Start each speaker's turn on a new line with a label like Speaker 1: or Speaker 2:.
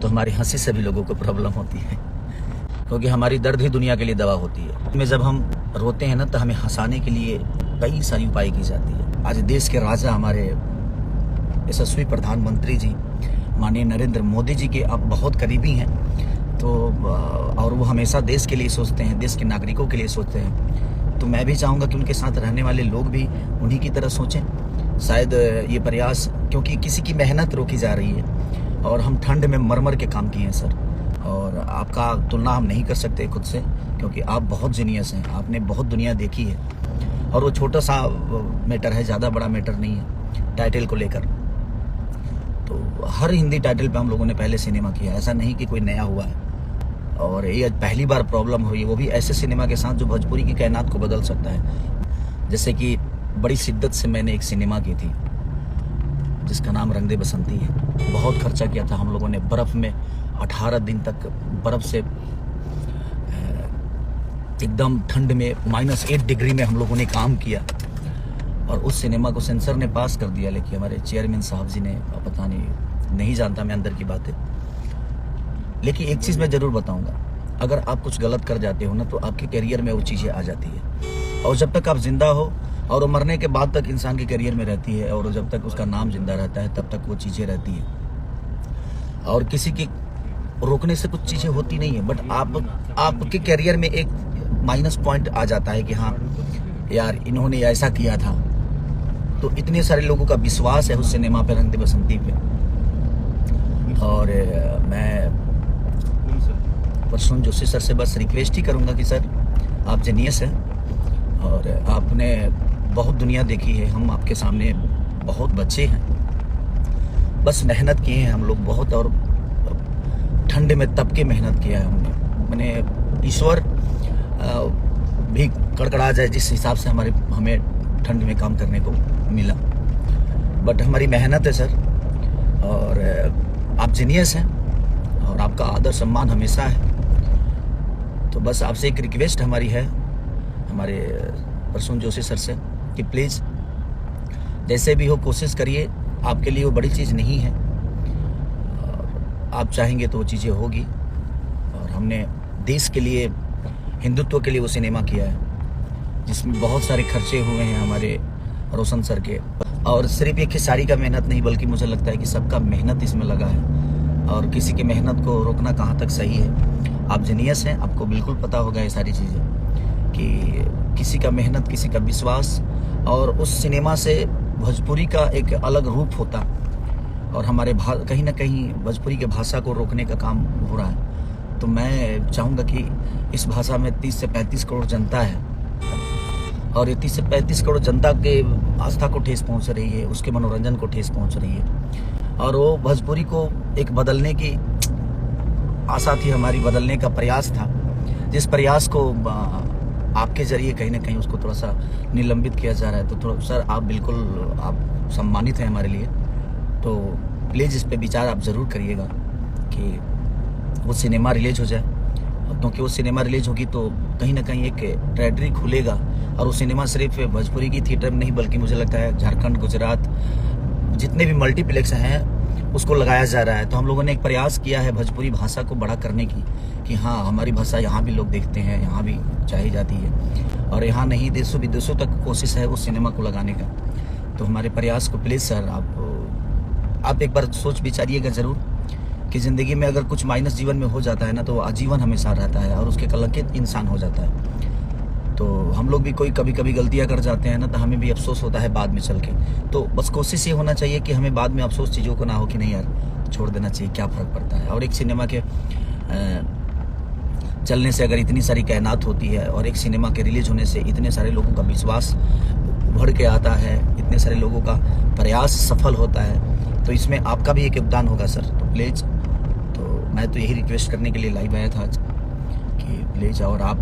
Speaker 1: तो हमारी हंसी से भी लोगों को प्रॉब्लम होती है, क्योंकि हमारी दर्द ही दुनिया के लिए दवा होती है। में जब हम रोते हैं ना तो हमें हंसाने के लिए कई सारी उपाय की जाती है। आज देश के राजा हमारे यशस्वी प्रधानमंत्री जी माननीय नरेंद्र मोदी जी के अब बहुत करीबी हैं, तो और वो हमेशा देश के लिए सोचते हैं, देश के नागरिकों के लिए सोचते हैं। तो मैं भी चाहूँगा कि उनके साथ रहने वाले लोग भी उन्हीं की तरह सोचें। शायद ये प्रयास, क्योंकि किसी की मेहनत रोकी जा रही है और हम ठंड में मर के काम किए हैं सर, और आपका तुलना हम नहीं कर सकते खुद से, क्योंकि आप बहुत जीनियस हैं, आपने बहुत दुनिया देखी है। और वो छोटा सा मैटर है, ज़्यादा बड़ा मैटर नहीं है टाइटल को लेकर। तो हर हिंदी टाइटल पे हम लोगों ने पहले सिनेमा किया, ऐसा नहीं कि कोई नया हुआ है। और ये पहली बार प्रॉब्लम हुई है, वो भी ऐसे सिनेमा के साथ जो भोजपुरी की कायनात को बदल सकता है। जैसे कि बड़ी शिद्दत से मैंने एक सिनेमा की थी जिसका नाम रंग दे बसंती है। बहुत खर्चा किया था हम लोगों ने, बर्फ़ में 18 दिन तक बर्फ़ से एकदम ठंड में -8 डिग्री में हम लोगों ने काम किया, और उस सिनेमा को सेंसर ने पास कर दिया। लेकिन हमारे चेयरमैन साहब जी ने, पता नहीं जानता मैं अंदर की बातें, लेकिन एक चीज़ मैं ज़रूर बताऊंगा, अगर आप कुछ गलत कर जाते हो ना तो आपके करियर में वो चीज़ें आ जाती है, और जब तक आप जिंदा हो, और वो मरने के बाद तक इंसान के करियर में रहती है, और जब तक उसका नाम जिंदा रहता है तब तक वो चीज़ें रहती है। और किसी की रोकने से कुछ चीज़ें होती नहीं है, बट आपके करियर में एक माइनस पॉइंट आ जाता है कि हाँ यार इन्होंने ऐसा किया था। तो इतने सारे लोगों का विश्वास है उस सिनेमा पे, रंग दे बसंती पे। और मैं प्रसून जोशी सर से बस रिक्वेस्ट ही करूँगा कि सर आप जीनियस हैं और आपने बहुत दुनिया देखी है, हम आपके सामने बहुत बच्चे हैं, बस मेहनत किए हैं हम लोग बहुत, और ठंड में तप के मेहनत किया है हमने। मैंने ईश्वर भी कड़कड़ा जाए जिस हिसाब से हमें ठंड में काम करने को मिला, बट हमारी मेहनत है सर, और आप जीनियस हैं और आपका आदर सम्मान हमेशा है। तो बस आपसे एक रिक्वेस्ट हमारी है, हमारे प्रसून जोशी सर से, कि प्लीज़ जैसे भी हो कोशिश करिए, आपके लिए वो बड़ी चीज़ नहीं है, आप चाहेंगे तो वो चीज़ें होगी। और हमने देश के लिए, हिंदुत्व के लिए वो सिनेमा किया है जिसमें बहुत सारे खर्चे हुए हैं हमारे रोशन सर के, और सिर्फ एक खिसारी का मेहनत नहीं, बल्कि मुझे लगता है कि सबका मेहनत इसमें लगा है, और किसी की मेहनत को रोकना कहाँ तक सही है। आप जीनियस हैं, आपको बिल्कुल पता होगा ये सारी चीज़ें, कि किसी का मेहनत, किसी का विश्वास, और उस सिनेमा से भोजपुरी का एक अलग रूप होता, और हमारे कहीं ना कहीं भोजपुरी की भाषा को रोकने का काम हो रहा है। तो मैं चाहूँगा कि इस भाषा में 30 से 35 करोड़ जनता है, और ये 30 से 35 करोड़ जनता के आस्था को ठेस पहुँच रही है, उसके मनोरंजन को ठेस पहुँच रही है, और वो भोजपुरी को एक बदलने की आशा थी हमारी, बदलने का प्रयास था, जिस प्रयास को आपके ज़रिए कहीं ना कहीं उसको थोड़ा सा निलंबित किया जा रहा है। तो थोड़ा सर आप बिल्कुल आप सम्मानित हैं हमारे लिए, तो प्लीज़ इस पे विचार आप ज़रूर करिएगा कि वो सिनेमा रिलीज हो जाए, क्योंकि वो सिनेमा रिलीज होगी तो कहीं ना कहीं एक ट्रेडरी खुलेगा, और वो सिनेमा सिर्फ भोजपुरी की थिएटर में नहीं, बल्कि मुझे लगता है झारखंड, गुजरात, जितने भी मल्टीप्लेक्स हैं उसको लगाया जा रहा है। तो हम लोगों ने एक प्रयास किया है भोजपुरी भाषा को बड़ा करने की, कि हाँ हमारी भाषा यहाँ भी लोग देखते हैं, यहाँ भी चाही जाती है, और यहाँ नहीं देशों विदेशों तक कोशिश है उस सिनेमा को लगाने का। तो हमारे प्रयास को प्लीज़ सर आप एक बार सोच विचारिएगा ज़रूर, कि ज़िंदगी में अगर कुछ माइनस जीवन में हो जाता है ना, तो वो आजीवन हमेशा रहता है और उसके कलंकित इंसान हो जाता है। तो हम लोग भी कोई कभी गलतियां कर जाते हैं ना, तो हमें भी अफसोस होता है बाद में चल के। तो बस कोशिश ये होना चाहिए कि हमें बाद में अफसोस चीज़ों को ना हो कि नहीं यार छोड़ देना चाहिए, क्या फ़र्क पड़ता है। और एक सिनेमा के चलने से अगर इतनी सारी कायनात होती है, और एक सिनेमा के रिलीज होने से इतने सारे लोगों का विश्वास उभर के आता है, इतने सारे लोगों का प्रयास सफल होता है, तो इसमें आपका भी एक योगदान होगा सर। तो प्लीज़, तो मैं तो यही रिक्वेस्ट करने के लिए लाइव आया था आज, कि प्लीज़, और आप